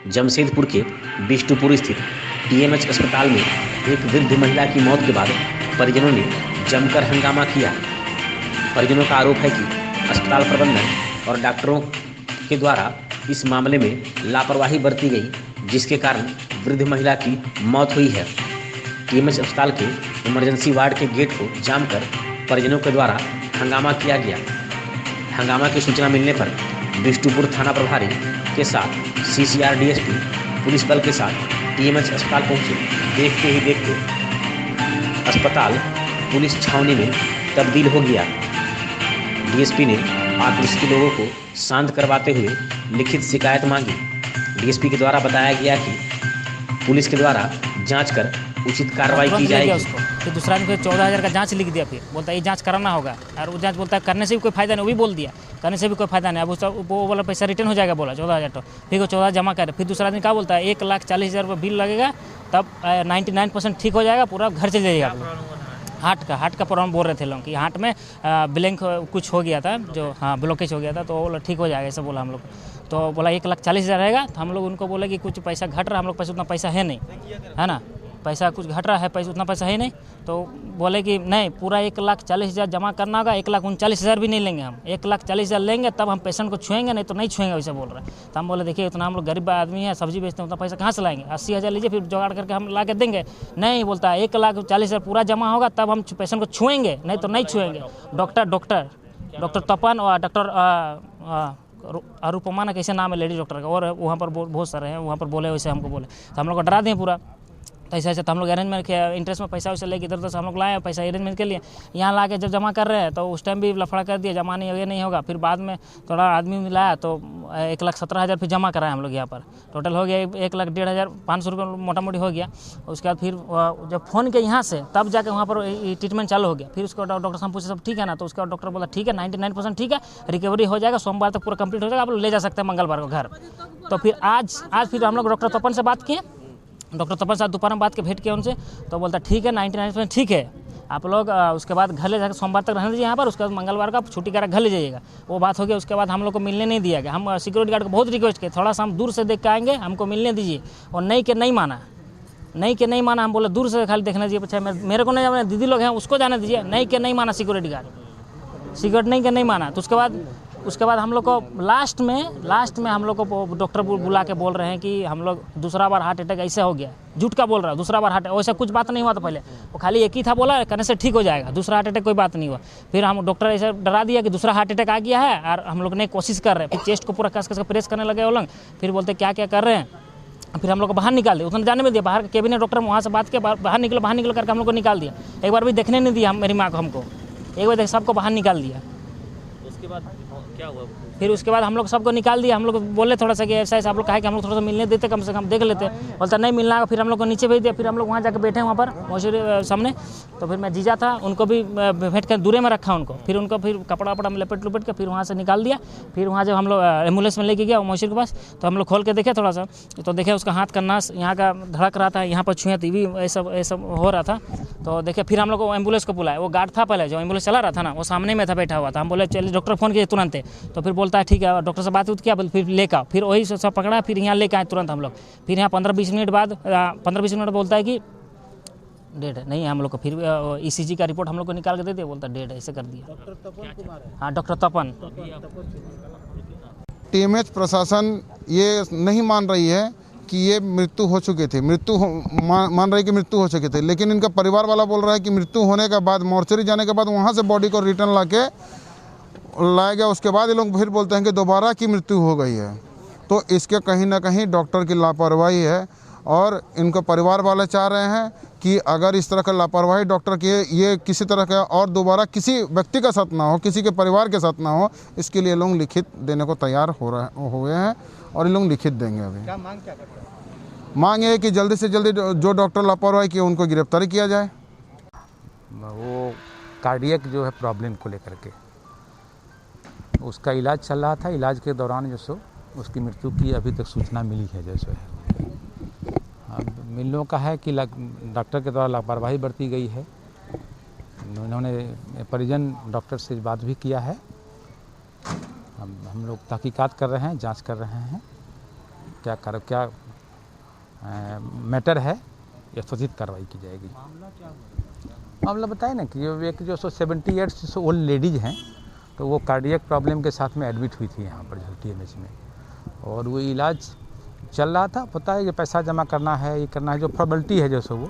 जमशेदपुर के बिष्टुपुर स्थित टीएमएच अस्पताल में एक वृद्ध महिला की मौत के बाद परिजनों ने जमकर हंगामा किया। परिजनों का आरोप है कि अस्पताल प्रबंधन और डॉक्टरों के द्वारा इस मामले में लापरवाही बरती गई, जिसके कारण वृद्ध महिला की मौत हुई है। टीएमएच अस्पताल के इमरजेंसी वार्ड के गेट को जाम कर परिजनों के द्वारा हंगामा किया गया। हंगामा की सूचना मिलने पर बिष्टुपुर थाना प्रभारी के साथ सीसीआर डीएसपी पुलिस बल के साथ टीएमएच अस्पताल पहुंचे। देखते ही देखते अस्पताल पुलिस छावनी में तब्दील हो गया। डीएसपी ने आक्रोशित लोगों को शांत करवाते हुए लिखित शिकायत मांगी। डीएसपी के द्वारा बताया गया कि पुलिस के द्वारा जांच कर उचित कार्रवाई की जाएगी। फिर दूसरा आदमी को 14,000 का जांच लिख दिया। फिर बोलता है ये जांच कराना होगा, और वो जांच बोलता है करने से भी कोई फायदा नहीं, वो भी बोल दिया करने से भी कोई फायदा नहीं। अब उसका वो वाला पैसा रिटर्न हो जाएगा बोला 14,000। तो फिर वो 14,000 जमा करे। फिर दूसरा आदमी क्या बोलता है 1,40,000 रुपये बिल लगेगा, तब 99% ठीक हो जाएगा, पूरा घर चल जाएगा। हार्ट का प्रॉब्लम बोल रहे थे लोग कि हार्ट में ब्लैंक कुछ हो गया था, जो ब्लॉकेज हो गया था, तो वो ठीक हो जाएगा ऐसा बोला हम लोग। तो बोला 1,40,000 रहेगा। तो हम लोग उनको बोले कि कुछ पैसा घट रहा, हम लोग पैसा उतना पैसा है नहीं, है ना, पैसा कुछ घट रहा है, पैसा उतना पैसा है नहीं। तो बोले कि नहीं, पूरा 1,40,000 जमा करना होगा, 1,39,000 भी नहीं लेंगे हम, 1,40,000 लेंगे तब हम पेशेंट को छुएंगे, नहीं तो नहीं छुएंगे, वैसे बोल रहे हैं। तो हम बोले देखिए उतना हम लोग गरीब आदमी हैं, सब्जी बेचते हैं, उतना पैसा कहाँ से लाएंगे, 80,000 लीजिए, फिर जुगाड़ करके हम ला के देंगे। नहीं बोलता है 1,40,000 पूरा जमा होगा तब हम पेशेंट को छुएंगे, नहीं तो नहीं छुएंगे। डॉक्टर तपन और डॉक्टर अरूपमा ना कैसे नाम है लेडी डॉक्टर का, और वहाँ पर बहुत सारे हैं, वहाँ पर बोले वैसे हमको बोले, तो हम लोग को डरा दें पूरा। तो ऐसे तो हम लोग अरेंजमेंट के इंटरेस्ट में पैसा वैसे लेके इधर उधर से हम लोग लाए, पैसा अरेंजमेंट के लिए यहाँ ला के जब जमा कर रहे हैं तो उस टाइम भी लफड़ा कर दिया, जमा नहीं, ये नहीं होगा। फिर बाद में थोड़ा आदमी मिलाया तो 1,17,000 फिर जमा कराए हम लोग यहाँ पर, टोटल हो गया 1,15,500 रुपये मोटा मोटी हो गया। उसके बाद फिर जब फ़ोन किया यहाँ से तब जाकर वहाँ पर ट्रीटमेंट चालू हो गया। फिर उसको डॉक्टर से हम पूछे सब ठीक है ना, तो उसका डॉक्टर बोला ठीक है, 99% ठीक है, रिकवरी हो जाएगा, सोमवार तक पूरा कंप्लीट हो जाएगा, आप लोग ले जा सकते हैं मंगलवार को घर। तो फिर आज फिर हम लोग डॉक्टर तपन से बात किए, डॉक्टर तपन साहब दोपहर में बात के भेंट किया उनसे, तो बोलता ठीक है 99% ठीक है, आप लोग उसके बाद घर ले जाकर सोमवार तक रहने दीजिए यहाँ पर, उसके बाद मंगलवार का छुट्टी करा घर ले जाइएगा। वो बात हो गया। उसके बाद हम लोग को मिलने नहीं दिया गया। हम सिक्योरिटी गार्ड को बहुत रिक्वेस्ट किए, थोड़ा सा हम दूर से देख के आएंगे, हमको मिलने दीजिए, और नहीं के नहीं माना। हम बोले दूर से खाली देखना दीजिए, अच्छा मेरे को नहीं जाना, दीदी लोग हैं उसको जाने दीजिए, नहीं के नहीं माना सिक्योरिटी गार्ड, नहीं के नहीं माना। तो उसके बाद हम लोग को लास्ट में हम लोग को डॉक्टर बुला के बोल रहे हैं कि हम लोग दूसरा बार हार्ट अटैक ऐसे हो गया, झूठ का बोल रहा है, दूसरा बार हार्ट, वैसा कुछ बात नहीं हुआ था पहले, वो खाली एक ही था, बोला करने से ठीक हो जाएगा, दूसरा हार्ट अटैक कोई बात नहीं हुआ। फिर हम डॉक्टर ऐसे डरा दिया कि दूसरा हार्ट अटैक आ गया है, और हम लोग ने कोशिश कर रहे हैं, फिर चेस्ट को पूरा कस के प्रेस करने लगे वो लोग। फिर बोलते क्या कर रहे हैं, फिर हम लोग को बाहर निकाल दिया, उतना जाने में दिया, बाहर कैबिनेट डॉक्टर वहाँ से बात किया, बाहर निकल करके हम लोग को निकाल दिया। एक बार भी देखने नहीं दिया मेरी माँ को, हमको एक बार सबको बाहर निकाल दिया। उसके बाद क्या हुआ? फिर उसके बाद हम लोग सबको निकाल दिया। हम लोग बोले थोड़ा सा कि ऐसा आप लोग कहा कि हम लोग थोड़ा सा मिलने देते, कम से कम देख लेते। बोलता नहीं मिलना है। फिर हम लोग को नीचे भेज दिया। फिर हम लोग वहाँ जाकर बैठे वहाँ पर मौजूद सामने। तो फिर मैं जीजा था, उनको भी भेंट कर दूरे में रखा उनको। फिर उनको फिर कपड़ा वपड़ा में लपेट के फिर वहाँ से निकाल दिया। फिर वहाँ जब हम लोग एम्बुलेंस में लेके गया मौजूद के पास, तो हम लोग खोल के देखे थोड़ा सा, तो देखे उसका हाथ का नास यहाँ का धड़क रहा था, यहाँ पर छुए टीवी ऐसा हो रहा था। तो देखे फिर हम लोग को एम्बुलेंस को बुलाया। वो गार्ड था पहले जो एम्बुलेंस चला रहा था ना, वो सामने में था, बैठा हुआ था। हम बोले चलिए, डॉक्टर फ़ोन किए तुरंत। तो फिर बोलता है ठीक है, डॉक्टर से बात किया, फिर लेकर आओ। फिर वही सब पकड़ा, फिर यहाँ लेकर आए तुरंत हम लोग। फिर यहाँ 15-20 मिनट बाद 15-20 मिनट बोलता है कि डेड है। नहीं हम लोग को फिर ECG का रिपोर्ट हम लोग को निकाल के दे दिया, बोलता डेड है, ऐसे कर दिया। डॉक्टर तपन कुमार है। हाँ, डॉक्टर तपन। टीएमएच प्रशासन ये नहीं मान रही है कि ये मृत्यु हो चुके थे, मान रही कि मृत्यु हो चुके थे, लेकिन इनका परिवार वाला बोल रहा है कि मृत्यु होने के बाद, मोर्चरी जाने के बाद वहाँ से बॉडी को रिटर्न लाया गया। उसके बाद ये लोग फिर बोलते हैं कि दोबारा की मृत्यु हो गई है। तो इसके कहीं ना कहीं डॉक्टर की लापरवाही है, और इनको परिवार वाले चाह रहे हैं कि अगर इस तरह का लापरवाही डॉक्टर की ये किसी तरह का और दोबारा किसी व्यक्ति के साथ ना हो, किसी के परिवार के साथ ना हो, इसके लिए लोग लिखित देने को तैयार हुए हैं, और ये लोग लिखित देंगे। अभी क्या मांग क्या करते हैं? मांग है कि जल्दी से जल्दी जो डॉक्टर लापरवाही किए उनको गिरफ्तारी किया जाए। वो कार्डियक जो है प्रॉब्लम को लेकर के उसका इलाज चल रहा था। इलाज के दौरान जो सो उसकी मृत्यु की अभी तक सूचना मिली है। जैसे मिलने का है कि डॉक्टर के द्वारा लापरवाही बरती गई है। उन्होंने परिजन डॉक्टर से बात भी किया है। हम लोग तहकीकात कर रहे हैं, जांच कर रहे हैं। क्या मैटर है, यथोचित कार्रवाई की जाएगी। मामला बताए ना कि एक जो 70 ईयर्स ओल्ड लेडीज़ हैं, तो वो कार्डियक प्रॉब्लम के साथ में एडमिट हुई थी यहाँ पर जो TMH में, और वो इलाज चल रहा था। पता है कि पैसा जमा करना है, ये करना है, जो फॉर्मेलिटी है जो सो वो,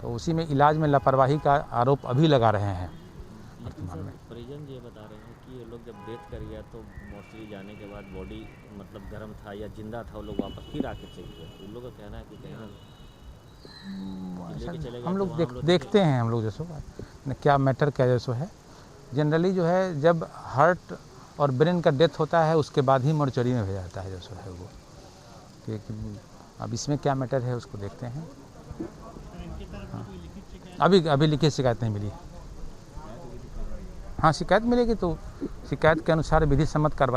तो उसी में इलाज में लापरवाही का आरोप अभी लगा रहे हैं वर्तमान में। परिजन ये बता रहे हैं कि ये लोग जब डेथ कर गया तो मोर्चरी जाने के बाद बॉडी मतलब गर्म था या जिंदा था, वो लोग वापस फिर आके चेक किया। उन लोगों का कहना है कि कहीं हम लोग देखते हैं, हम लोग जैसो क्या मैटर क्या जैसो है। जनरली जो है जब हार्ट और ब्रेन का डेथ होता है उसके बाद ही मोर्चरी में भेजा जाता है जैसो है वो, कि अब इसमें क्या मैटर है उसको देखते हैं। हाँ। अभी लिखित शिकायत नहीं मिली। हाँ, शिकायत मिलेगी तो शिकायत के अनुसार विधि सम्मत कार्रवाई